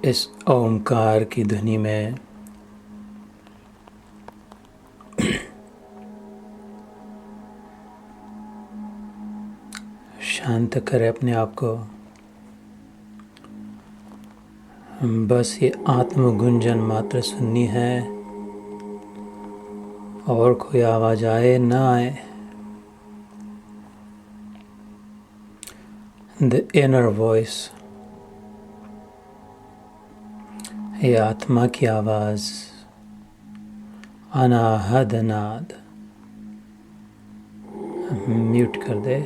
इस ओंकार की ध्वनि में शांत करें अपने आप को। बस ये आत्मगुंजन मात्र सुननी है और कोई आवाज आए ना आए। द इनर वॉइस, ये आत्मा की आवाज, अनाहद नाद म्यूट कर दे।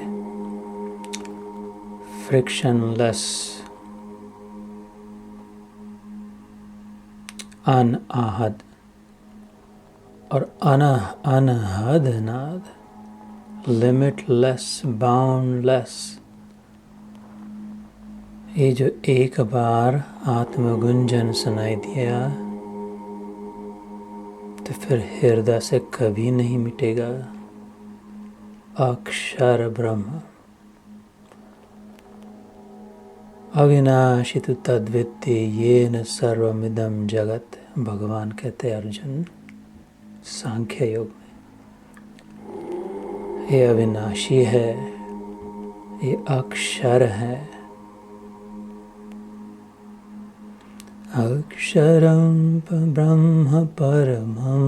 फ्रिक्शनलेस अनआहद और अनहद नाद, लिमिटलेस, बाउंडलेस। ये जो एक बार आत्मगुंजन सुनाई दिया तो फिर हृदय से कभी नहीं मिटेगा। अक्षर ब्रह्म अविनाशी तु तद्वित्ति येन सर्वमिदं जगत। भगवान कहते हैं अर्जुन सांख्य योग में, ये अविनाशी है, ये अक्षर है। अक्षरं ब्रह्म परमं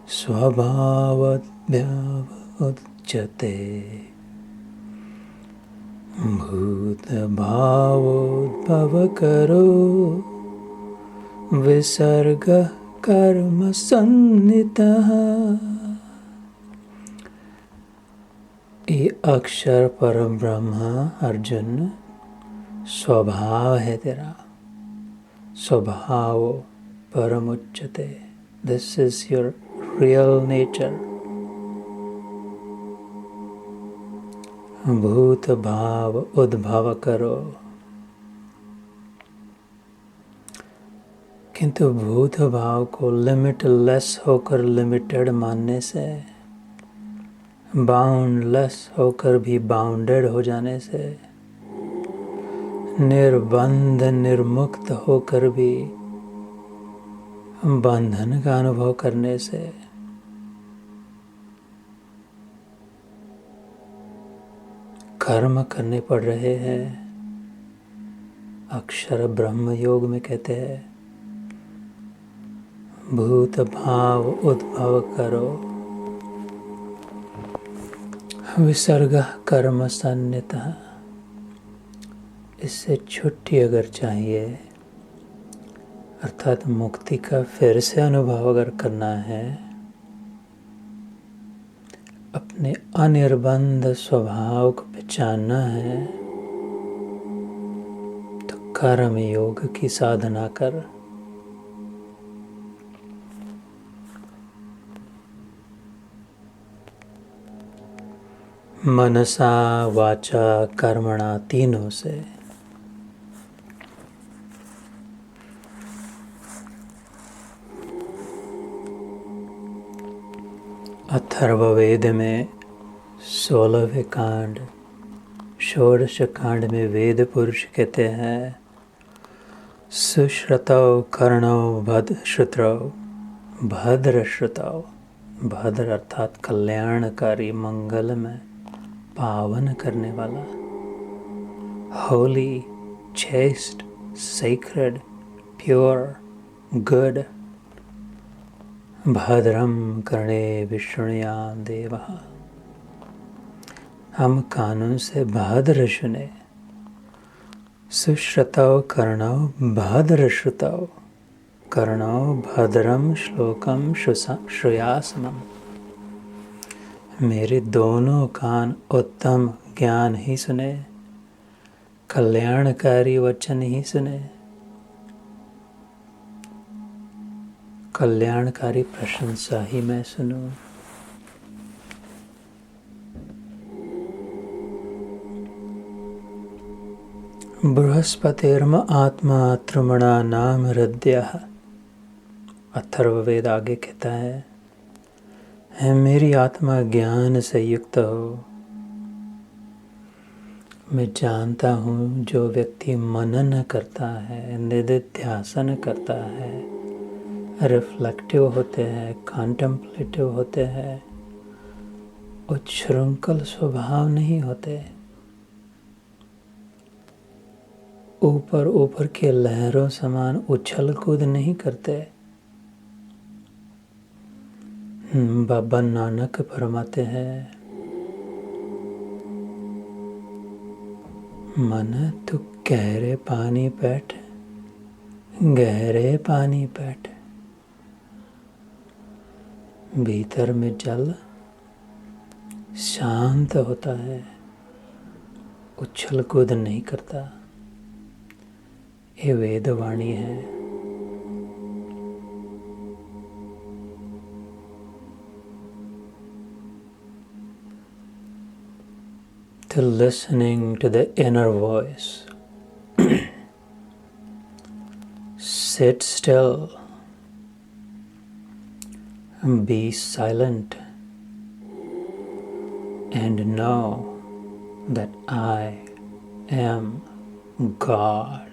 स्वभावोच्यते भूतभावोद्भवकरो विसर्गः कर्मसन्निधः। ये अक्षर परम ब्रह्म अर्जुन स्वभाव है तेरा। स्वभाव परम उच्चते, this is your real nature. भूत भाव उद्भव करो, किंतु भूत भाव को लिमिटलेस होकर लिमिटेड मानने से, बाउंडलेस होकर भी बाउंडेड हो जाने से, निर्बंध निर्मुक्त होकर भी बंधन का अनुभव करने से कर्म करने पड़ रहे हैं। अक्षर ब्रह्म योग में कहते हैं भूत भाव उद्भव करो, विसर्ग कर्म सन्निधः। इससे छुट्टी अगर चाहिए, अर्थात मुक्ति का फिर से अनुभव अगर करना है, अपने अनिर्बंध स्वभाव को पहचानना है, तो कर्म योग की साधना कर। मनसा वाचा कर्मणा, तीनों से। अथर्ववेद में 16वें कांड, षोडश कांड में वेद पुरुष कहते हैं सुश्रुतौ कर्णौ भद्रश्रुतौ, भद्रश्रुतौ। भद्र अर्थात कल्याणकारी, मंगलमय, पावन करने वाला। Holi, chaste, sacred, pure, good। भद्रम कर्णे शृणुयाम देवः, हम कानों से भद्र सुने। सुश्रुतौ कर्णौ भद्रश्रुतौ, कर्णौ भद्रम श्लोकम श्रूयास्मः। मेरे दोनों कान उत्तम ज्ञान ही सुने, कल्याणकारी वचन ही सुने, कल्याणकारी प्रशंसा ही मैं सुनूं। बृहस्पतिर्म आत्मा त्रुमणा नाम हृदयः। अथर्ववेद आगे कहता है मेरी आत्मा ज्ञान से युक्त हो, मैं जानता हूँ जो व्यक्ति मनन करता है, निधिध्यासन करता है, रिफ्लेक्टिव होते हैं, कॉन्टेम्पलेटिव होते हैं, उच्छृंखल स्वभाव नहीं होते, ऊपर ऊपर के लहरों समान उछल कूद नहीं करते। बाबा नानक फरमाते हैं, मन तू गहरे पानी बैठ, गहरे पानी बैठ, भीतर में जल शांत होता है, उछल कूद नहीं करता। ये वेदवाणी है। To listening to the inner voice. Sit still. Be silent and know that I am God.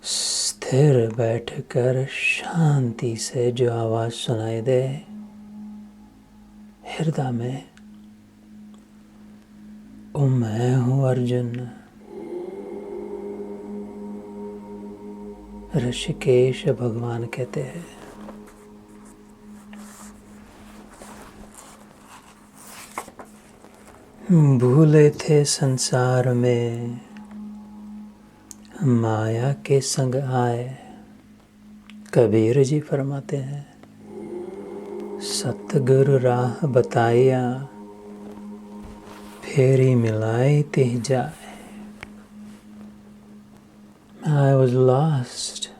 स्थिर बैठकर शांति से जो आवाज सुनाई दे हृदय में, ओ मैं हूँ अर्जुन। ऋषिकेश भगवान कहते हैं, भूले थे संसार में, माया के संग आए। कबीर जी फरमाते हैं, सतगुरु राह बताया, फेरी मिलाई तिह जाए। I was lost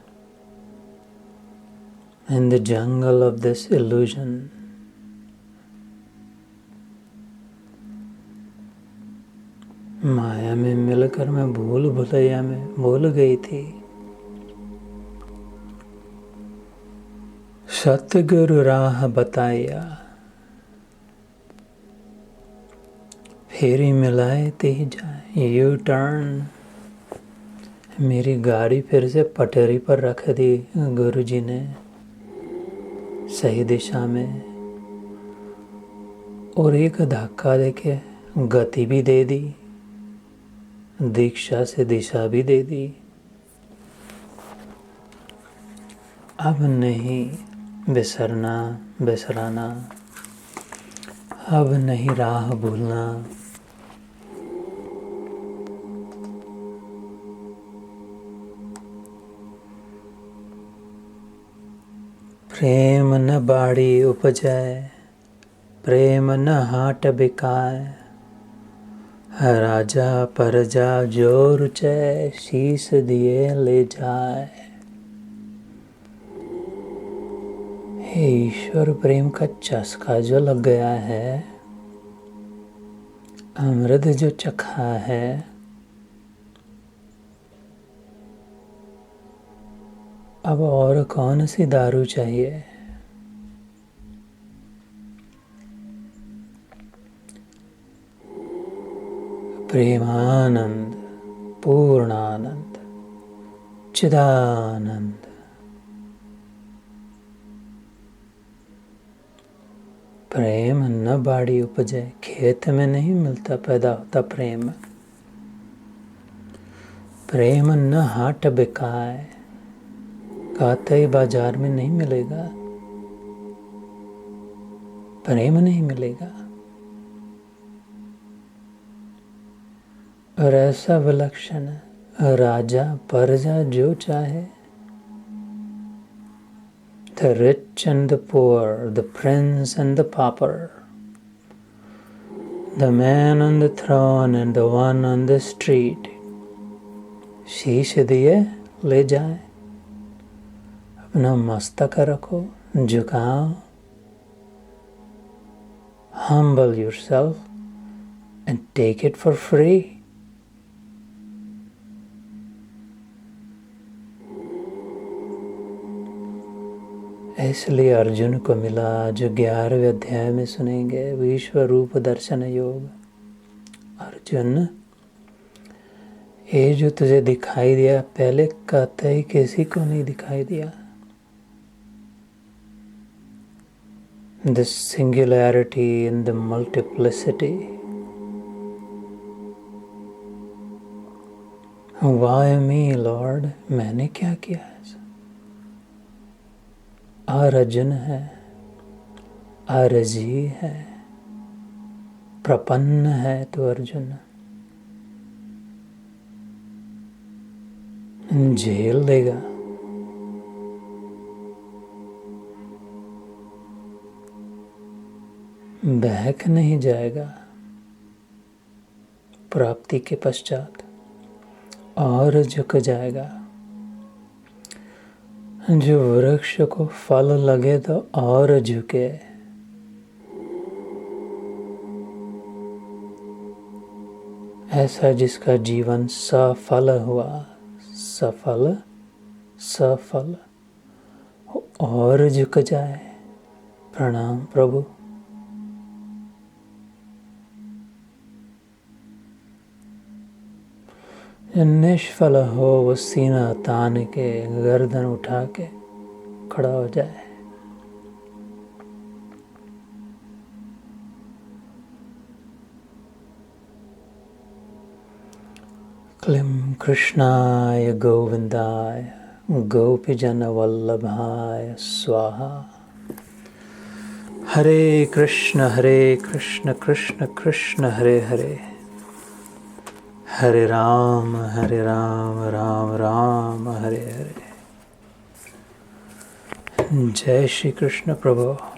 in the jungle of this illusion. माया में मिलकर मैं भूल भुलैया में भूल गई थी। सतगुरु राह बताया, फेरी मिलाए तिह जाए। यू टर्न, मेरी गाड़ी फिर से पटरी पर रख दी गुरु जी ने, सही दिशा में, और एक धक्का देके गति भी दे दी, दीक्षा से दिशा भी दे दी। अब नहीं बिसराना, अब नहीं राह भूलना। प्रेम न बाड़ी उपजाए, प्रेम न हाट बिकाए, राजा परजा जो रुचै, शीस दिए ले जाए। हे ईश्वर, प्रेम का चस्का जो लग गया है, अमृत जो चखा है, अब और कौन सी दारू चाहिए। प्रेमानंद, पूर्णानंद, चिदानंद। प्रेम न बाड़ी उपजे, खेत में नहीं मिलता पैदा होता प्रेम। प्रेम न हाट बिकाए, कातई बाजार में नहीं मिलेगा, प्रेम नहीं मिलेगा। और ऐसा विलक्षण राजा प्रजा जो चाहे, the rich and the poor, the prince and the pauper, the man on the throne and the one on the street, शीश दिए ले जाए। अपना मस्तक रखो, झुकाओ, humble yourself and take it for free. इसलिए अर्जुन को मिला, जो 11वें अध्याय में सुनेंगे, विश्व रूप दर्शन योग। अर्जुन, ये जो तुझे दिखाई दिया पहले कतई किसी को नहीं दिखाई दिया। The singularity in the multiplicity. Why me, Lord? मैंने क्या किया ऐसा? अर्जुन है, अर्जी है, प्रपन्न है तो अर्जुन झेल देगा। बहक नहीं जाएगा प्राप्ति के पश्चात, और झुक जाएगा। जो वृक्ष को फल लगे तो और झुके। ऐसा जिसका जीवन सफल हुआ, सफल सफल और झुक जाए। प्रणाम प्रभु। निष्फल हो वो सीना तान के, गर्दन उठा के खड़ा हो जाए। क्लीं कृष्णाय गोविंदाय गोपीजन वल्लभाय स्वाहा। हरे कृष्ण कृष्ण कृष्ण हरे हरे, हरे राम राम राम हरे हरे। जय श्री कृष्ण प्रभु।